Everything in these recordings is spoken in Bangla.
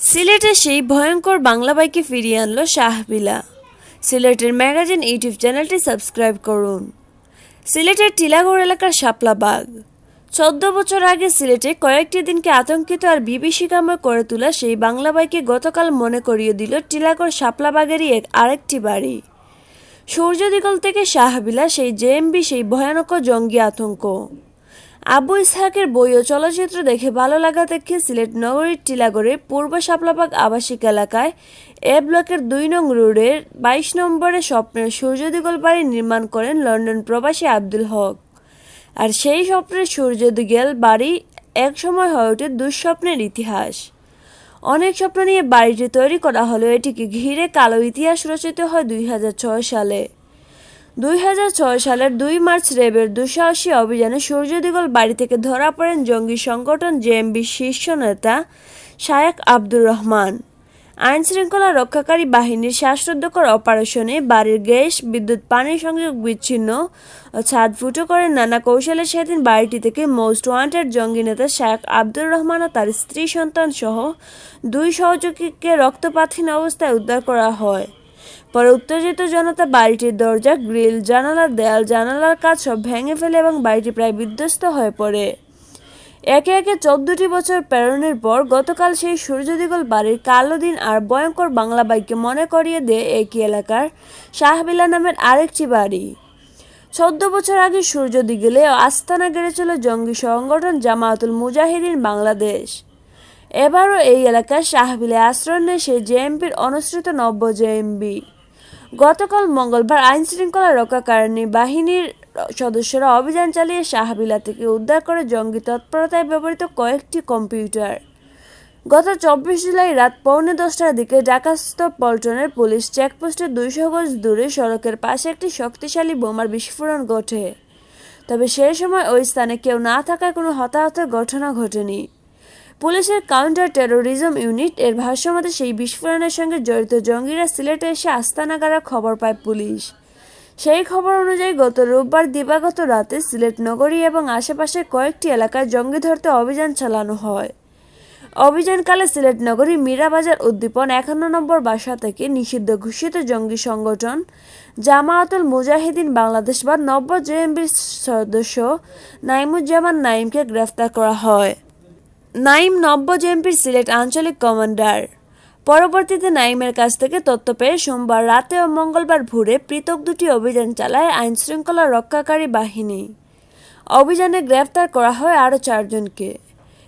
সিলেটে সেই ভয়ঙ্কর বাংলা বাইকে ফিরিয়ে আনলো শাহবিলা। সিলেটের ম্যাগাজিন ইউটিউব চ্যানেলটি সাবস্ক্রাইব করুন। সিলেটের টিলাগড় এলাকার শাপলাবাগ। 14 বছর আগে সিলেটে কয়েকটি দিনকে আতঙ্কিত আর বিভীষিকাময় করে তোলা সেই বাংলা বাইকে গতকাল মনে করিয়ে দিল টিলাগড় শাপলাবাগেরই আরেকটি বাড়ি। সূর্যদিগল থেকে শাহবিলা, সেই জেএমবি, সেই ভয়ানক জঙ্গি আতঙ্ক। আবু ইসহাকের বই ও চলচ্চিত্র দেখে ভালো লাগা থেকে সিলেট নগরীর টিলাগড়ের পূর্ব শাপলাবাগ আবাসিক এলাকায় এ ব্লকের 2 নং রোডের 22 নম্বরে স্বপ্নের সূর্যদিগল বাড়ি নির্মাণ করেন লন্ডন প্রবাসী আব্দুল হক। আর সেই স্বপ্নের সূর্যদিগল বাড়ি একসময় হয়ে ওঠে দুঃস্বপ্নের ইতিহাস। অনেক স্বপ্ন নিয়ে বাড়িটি তৈরি করা হলেও এটিকে ঘিরে কালো ইতিহাস রচিত হয় 2006 সালে। 2006 সালের 2 মার্চ র্যাবের দুঃসাহসী অভিযানে সূর্যদিগল বাড়ি থেকে ধরা পড়েন জঙ্গি সংগঠন জেএমবির শীর্ষ নেতা শায়েখ আব্দুর রহমান। আইনশৃঙ্খলা রক্ষাকারী বাহিনীর শ্বাসরুদ্ধকর অপারেশনে বাড়ির গ্যাস, বিদ্যুৎ, পানির সংযোগ বিচ্ছিন্ন ও ছাদ ফুটো করে নানা কৌশলে সেদিন বাড়িটি থেকে মোস্ট ওয়ান্টেড জঙ্গি নেতা শায়েখ আব্দুর রহমান ও তার স্ত্রী সন্তান সহ 2 সহযোগীকে রক্তপাতহীন অবস্থায় উদ্ধার করা হয়। পরে উত্তেজিত জনতা বাড়িটির দরজা, গ্রিল, জানালা, দেয়াল, জানালার কাজ সব ভেঙে ফেলে এবং বাড়িটি প্রায় বিধ্বস্ত হয়ে পড়ে। একে একে 14টি বছর পেরোনোর পর গতকাল সেই সূর্যদিগল বাড়ির কালো দিন আর ভয়ঙ্কর বাংলা বাইককে মনে করিয়ে দেয় একই এলাকার শাহবিলা নামের আরেকটি বাড়ি। 14 বছর আগে সূর্যদিগলে আস্তানা গড়েছিল জঙ্গি সংগঠন জামায়াতুল মুজাহিদিন বাংলাদেশ। এবারও এই এলাকার শাহবিলায় আশ্রয় নেয় সেই জেএমবির অনুসৃত নব্য জেএমবি। গতকাল মঙ্গলবার আইনশৃঙ্খলা রক্ষাকারী বাহিনীর সদস্যরা অভিযান চালিয়ে শাহবিলা থেকে উদ্ধার করে জঙ্গি তৎপরতায় ব্যবহৃত কয়েকটি কম্পিউটার। গত 24 জুলাই রাত 9:45টার দিকে ঢাকাস্থ পল্টনের পুলিশ চেকপোস্টের 200 গজ দূরে সড়কের পাশে একটি শক্তিশালী বোমার বিস্ফোরণ ঘটে। তবে সেই সময় ওই স্থানে কেউ না থাকায় কোনো হতাহতের ঘটনা ঘটেনি। পুলিশের কাউন্টার টেরোরিজম ইউনিট এর ভাষ্যমতে সেই বিস্ফোরণের সঙ্গে জড়িত জঙ্গিরা সিলেটে এসে আস্তানা গাড়ার খবর পায় পুলিশ। সেই খবর অনুযায়ী গত রোববার দিবাগত রাতে সিলেট নগরী এবং আশেপাশের কয়েকটি এলাকায় জঙ্গি ধরতে অভিযান চালানো হয়। অভিযানকালে সিলেট নগরী মীরাবাজার উদ্দীপন 51 নম্বর বাসা থেকে নিষিদ্ধ ঘোষিত জঙ্গি সংগঠন জামায়াতুল মুজাহিদিন বাংলাদেশ বা নব্য জেএমবির সদস্য নাইমুজ্জামান নাইমকে গ্রেফতার করা হয়। নাইম নব্য জেএমবির সিলেট আঞ্চলিক কমান্ডার। পরবর্তীতে নাইমের কাছ থেকে তথ্য পেয়ে সোমবার রাতে ও মঙ্গলবার ভোরে পৃথক 2টি অভিযান চালায় আইনশৃঙ্খলা রক্ষাকারী বাহিনী। অভিযানে গ্রেফতার করা হয় আরও 4 জনকে।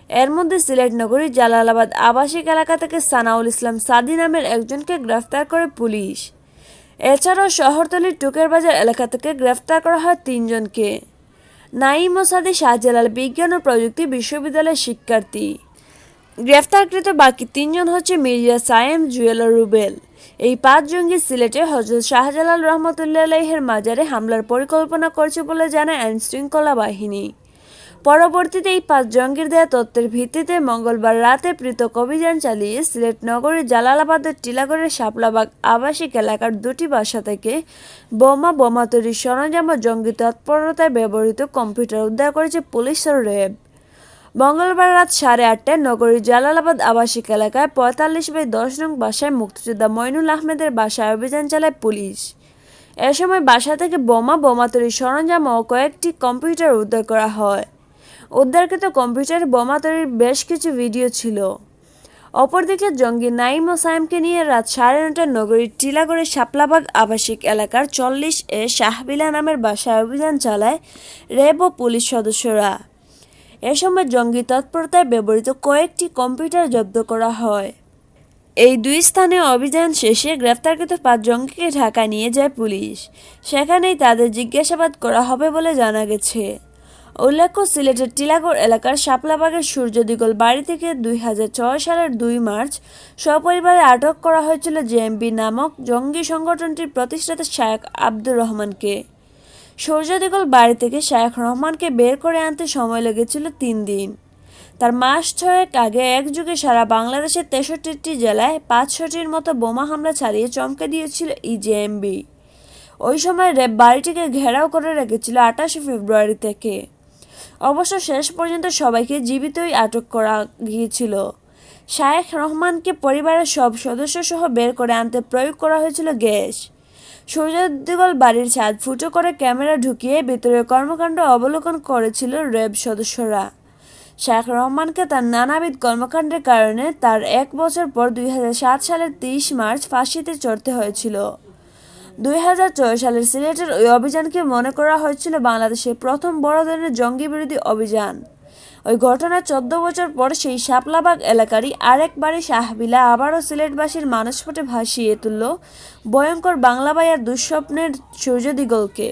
এর মধ্যে সিলেট নগরীর জালালাবাদ আবাসিক এলাকা থেকে সানাউল ইসলাম সাদি নামের একজনকে গ্রেফতার করে পুলিশ। এছাড়াও শহরতলির টুকের বাজার এলাকা থেকে গ্রেফতার করা হয় 3 জনকে। নাইম ও সাদি শাহজালাল বিজ্ঞান ও প্রযুক্তি বিশ্ববিদ্যালয়ের শিক্ষার্থী। গ্রেফতারকৃত বাকি 3 জন হচ্ছে মির্জা সায়েম, জুয়েল ও রুবেল। এই 5 জঙ্গি সিলেটে হযরত শাহজালাল রহমতুল্লাহ আলাইহির মাজারে হামলার পরিকল্পনা করছে বলে জানায় আইনশৃঙ্খলা বাহিনী। পরবর্তীতে এই 5 জঙ্গির দেয়া তথ্যের ভিত্তিতে মঙ্গলবার রাতে পৃথক অভিযান চালিয়ে সিলেট নগরীর জালালাবাদের টিলাগড়ের শাপলাবাগ আবাসিক এলাকার 2টি বাসা থেকে বোমা তৈরির সরঞ্জাম ও জঙ্গি তৎপরতায় ব্যবহৃত কম্পিউটার উদ্ধার করেছে পুলিশ ও র্যাব। মঙ্গলবার রাত 8:30টায় নগরীর জালালাবাদ আবাসিক এলাকায় 45/10 নং বাসায় মুক্তিযোদ্ধা মইনুল আহমেদের বাসায় অভিযান চালায় পুলিশ। এ সময় বাসা থেকে বোমা তৈরির সরঞ্জাম ও কয়েকটি কম্পিউটার উদ্ধার করা হয়। উদ্ধারকৃত কম্পিউটারে বোমা তৈরির বেশ কিছু ভিডিও ছিল। অপরদিকে জঙ্গি নাইম ও সাইমকে নিয়ে রাত 9:30টায় নগরীর টিলাগড়ের শাপলাবাগ আবাসিক এলাকার 40 শাহবিলা নামের বাসায় অভিযান চালায় র্যাব ও পুলিশ সদস্যরা। এ সময় জঙ্গি তৎপরতায় ব্যবহৃত কয়েকটি কম্পিউটার জব্দ করা হয়। এই 2 স্থানে অভিযান শেষে গ্রেফতারকৃত 5 জঙ্গিকে ঢাকায় নিয়ে যায় পুলিশ। সেখানেই তাদের জিজ্ঞাসাবাদ করা হবে বলে জানা গেছে। উল্লেখ্য, সিলেটের টিলাগড় এলাকার শাপলাবাগের সূর্যদিগল বাড়ি থেকে 2006 সালের 2 মার্চ সপরিবারে আটক করা হয়েছিল জেএমবি নামক জঙ্গি সংগঠনটির প্রতিষ্ঠাতা শায়েখ আব্দুর রহমানকে। সূর্যদিগল বাড়ি থেকে শায়েখ রহমানকে বের করে আনতে সময় লেগেছিল 3 দিন। তার মাস 6 আগে একযুগে সারা বাংলাদেশের 63টি জেলায় 500টির মতো বোমা হামলা চালিয়ে চমকে দিয়েছিল এই জেএমবি। ওই সময় র্যাব বাড়িটিকে ঘেরাও করে রেখেছিল 28 ফেব্রুয়ারি থেকে। অবশ্য শেষ পর্যন্ত সবাইকে জীবিতই আটক করা গিয়েছিল। শায়েখ রহমানকে পরিবারের সব সদস্যসহ বের করে আনতে প্রয়োগ করা হয়েছিল গ্যাস। সূর্যদিগল বাড়ির ছাদ ফুটো করে ক্যামেরা ঢুকিয়ে ভেতরের কর্মকাণ্ড অবলোকন করেছিল র্যাব সদস্যরা। শায়েখ রহমানকে তার নানাবিধ কর্মকাণ্ডের কারণে তার 1 বছর পর 2007 সালের 30 মার্চ ফাঁসিতে চড়তে হয়েছিল। 2004 সালের সিলেটের ওই অভিযানকে মনে করা হয়েছিল বাংলাদেশের প্রথম বড় ধরনের জঙ্গি বিরোধী অভিযান। ওই ঘটনার 14 বছর পর সেই শাপলাবাগ এলাকারই আরেক বাড়ি শাহবিলা আবারও সিলেটবাসীর মানসপটে ভাসিয়ে তুলল ভয়ঙ্কর বাংলা ভাইয়ার দুঃস্বপ্নের সূর্যদিগলকে।